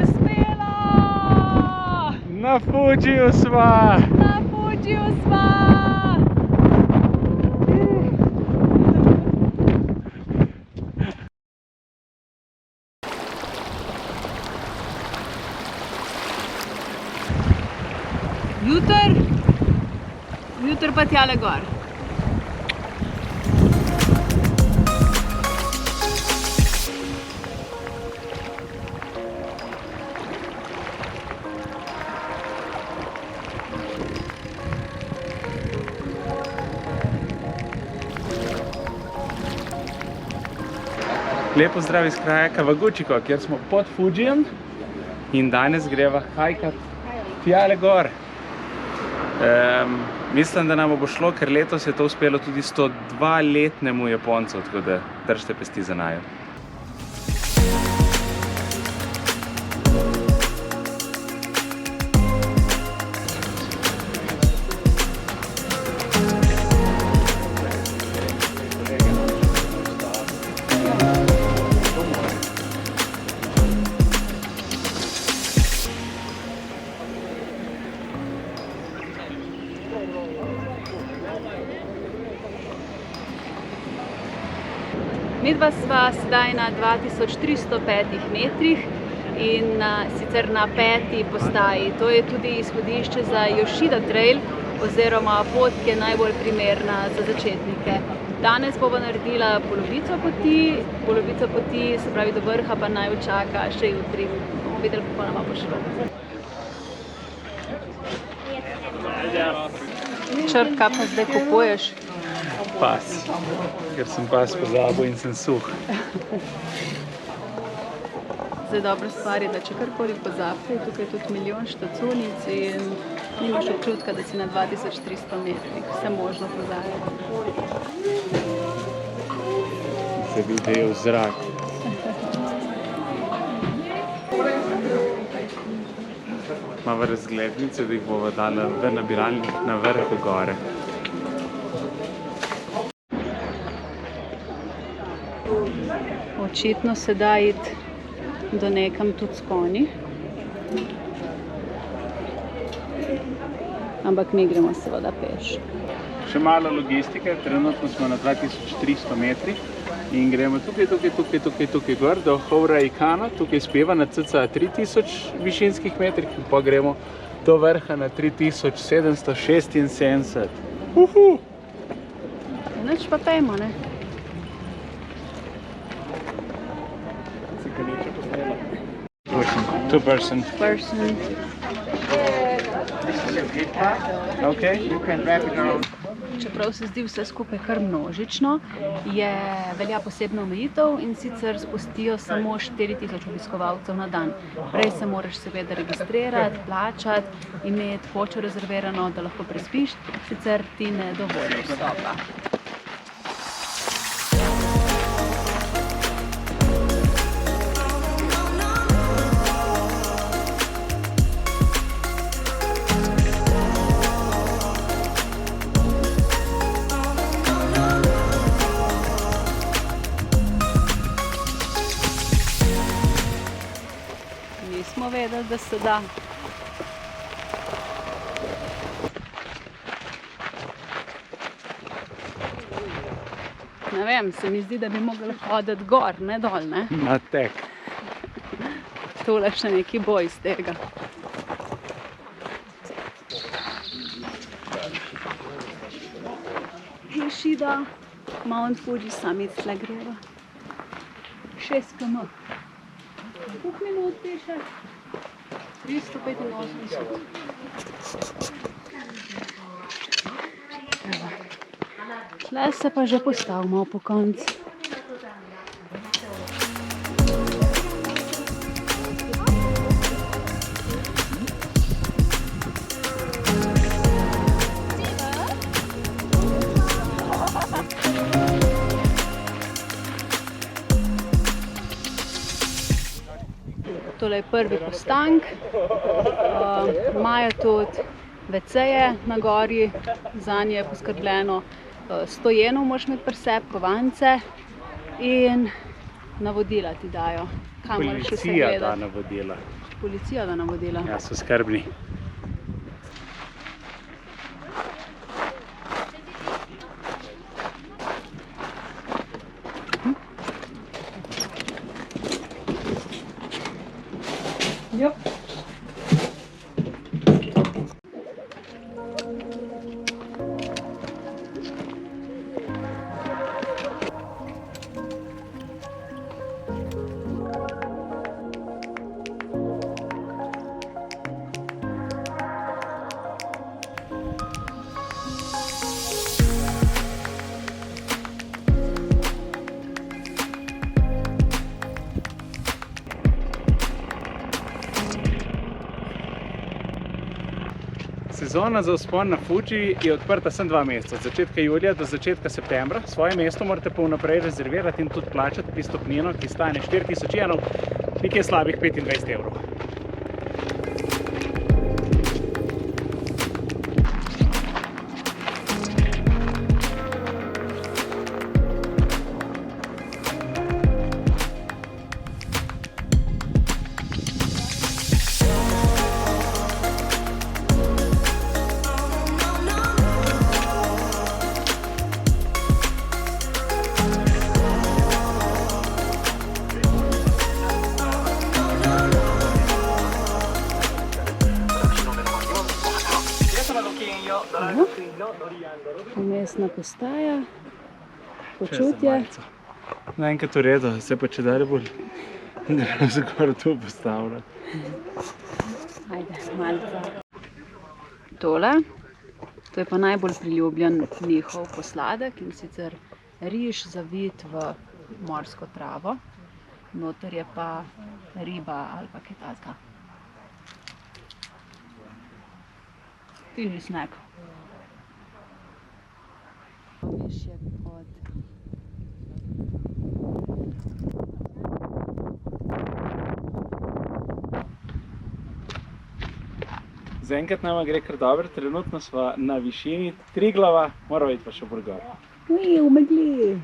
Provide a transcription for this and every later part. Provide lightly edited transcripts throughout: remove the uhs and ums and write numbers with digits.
Uspelo! Na Fudžiju sva! Na Fudžiju sva! Jutr pa tjale gor. Lepo zdrav iz kraja Kawaguchiko, kjer smo pod Fudžijem in danes greva hajkat tjale gor. Mislim, da nam bo šlo, ker letos je to uspelo tudi 102-letnemu Japoncu, tako da držite pesti za naju. Midva sva sedaj na 2305 metrih in sicer na 5. postaji. To je tudi izhodišče za Yoshida Trail oziroma pot, ki je najbolj primerna za začetnike. Danes bova naredila polovico poti, se pravi do vrha pa naj čaka še jutri. Bomo videli, kako nama bo šlo. Črt, kaj pa zdaj kupuješ? Pas, ker sem pas pozabil in sem suh. Zdaj dobra stvar je, da če karkoli pozabite, tukaj je tudi milijon štacunic in nimaš občutka, da si na 2300 metrih. Vse možno pozabiti. Se vidi v zrak. Imamo razglednice, da jih bomo dali v nabiralnik na vrhu gore. Očitno se da iti do nekam tudi s konji. Ampak mi gremo seveda peš. Še malo logistike, trenutno smo na 2300 metrih in gremo tukaj gor do Houra-Ikana, tukaj speva na cca 3000 višinskih metrih in pa gremo do vrha na 3776. Nič pa pejmo, ne? Two person. Okay, you can wrap it around. Čeprav se zdi vse skupaj kar množično, velja posebna omejitev in sicer spustijo samo 4000 obiskovalcev na dan. Prej se moraš seveda registrirati, plačati, imeti kočo rezervirano, da lahko prespiš, sicer ti ne dovolijo vstopa. Nismo vedeli, da se da. Ne vem, se mi zdi, da bi mogli hoditi gor, ne dol, ne? Na tek. Tole še neki boj iz tega. Yoshida, Mount Fuji Summit, tle greva. 6 km. Koliko minut piše? 385. Tle se pa že postavimo po koncu. Tole je prvi postank, imajo tudi WC-je na gori, zanje je poskrbljeno, 100 jenov moraš imeti pri sebi, kovance in navodila ti dajo. Kam moraš vse Policija da gledati. navodila. Policija da navodila. Ja, so skrbni. Yep. Sezona za vzpon na Fuji je odprta samo 2 meseca, od začetka julija do začetka septembra. Svoje mesto morate pa vnaprej rezervirati in tudi plačati pristopnino, ki stane 4000 jenov, nekje slabih 25 evrov. Mestna postaja, počutje. Naenkrat v redu, se pa če dalje bolj gremo zgor tu postavljati. Ajde, malce. Tole, to je pa najbolj priljubljen njihov posladek, in sicer riž zavit v morsko travo. Noter je pa riba ali pa kaj takega. Fini snack. Višje kot Zaenkrat nama gre kar dobro, trenutno sva na višini Triglava, moramo iti pa še bolj gor. v megli.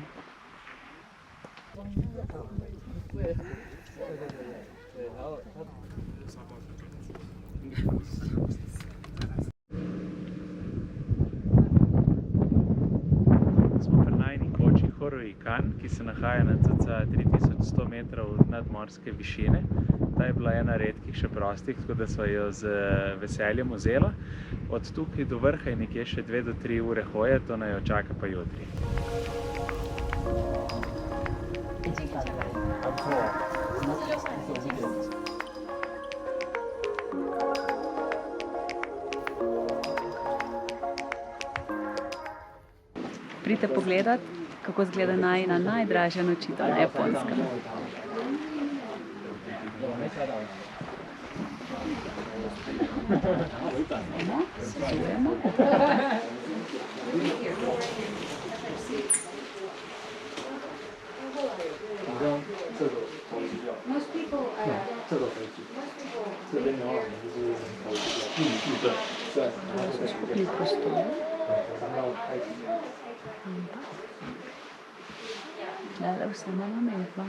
Smo pri najni koči Horoikan, ki se nahaja na cca 3100 metrov nadmorske višine. Ta je bila ena redkih še prostih, tako da sva jo z veseljem vzela. Od tukaj do vrha je nekje še 2 do 3 ure hoje, to naj jo čaka pa jutri. Pridite pogledat, kako izgleda najina najdražja nočitev na Japonskem. Svetujemo. Skupni prostor. Tule vse na nametno.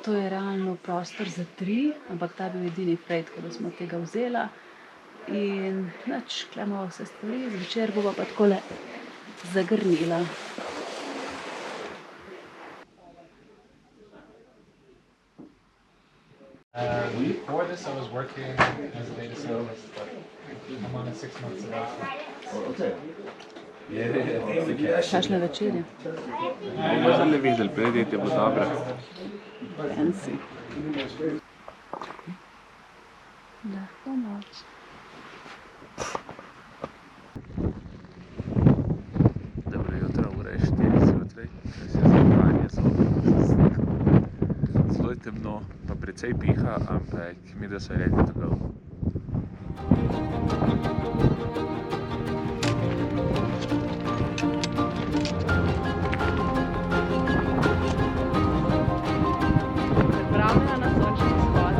To je realno prostor za 3, ampak ta bil edini fraj, tako da smo tega vzela. In nič, klemo vse stvari, zvečer bova pa takole zagrnila. Before this, I was working as a data scientist, but I'm on a 6-month sabbatical. Kakšne večerje? Bomo zdaj videli, predjetje bo dobro. Fancy. Lahko noč. Dobro jutro, ura je 4 zjutraj, kaj se zahranje, zelo je temno, pa precej piha, ampak mi da so ready to go. Pripravljena na sončni vzhod.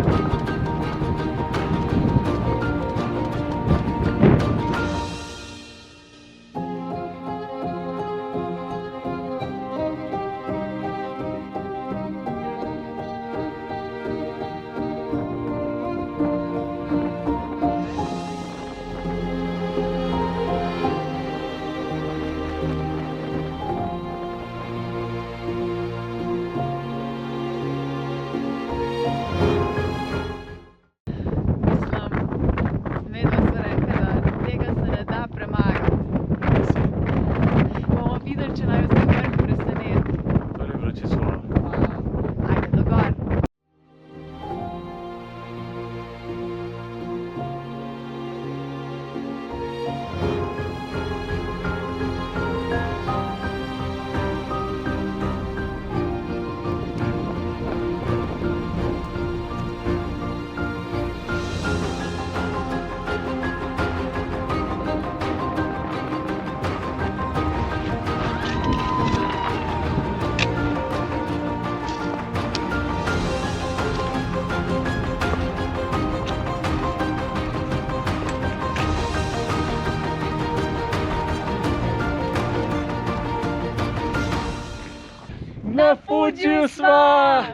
Na Fudžiju sva!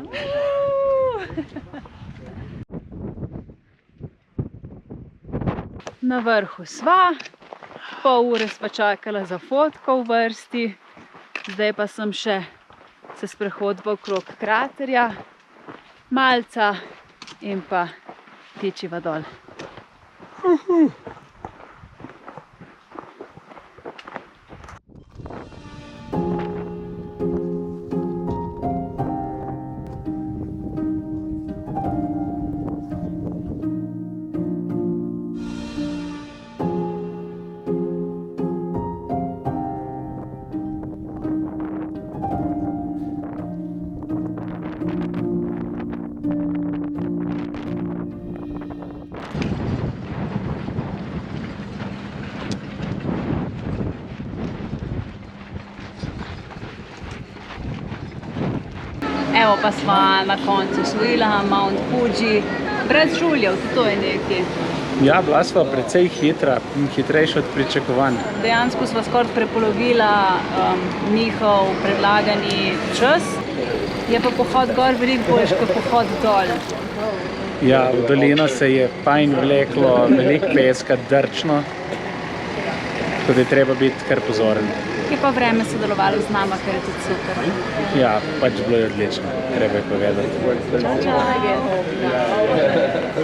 Na vrhu sva, pol ure sva čakala za fotko v vrsti, zdaj pa sem še se sprehodila okrog kraterja, malca in pa tičiva dol. Evo pa sva na koncu osvojila Mount Fuji, brez žuljev, tudi to je nekaj. Ja, bila sva precej hitra, hitrejša od pričakovanj. Dejansko sva skoraj prepolovila njihov predlagani čas, je pa pohod gor veliko boljši kot pohod dol. Ja, v dolino se je fajn vleklo, veliko peska, drčno, tako da je treba biti kar pozoren. Je pa vreme sodelovalo z nama, ker je tudi super. Ja, pač bilo je odlično, treba je povedati. Čau.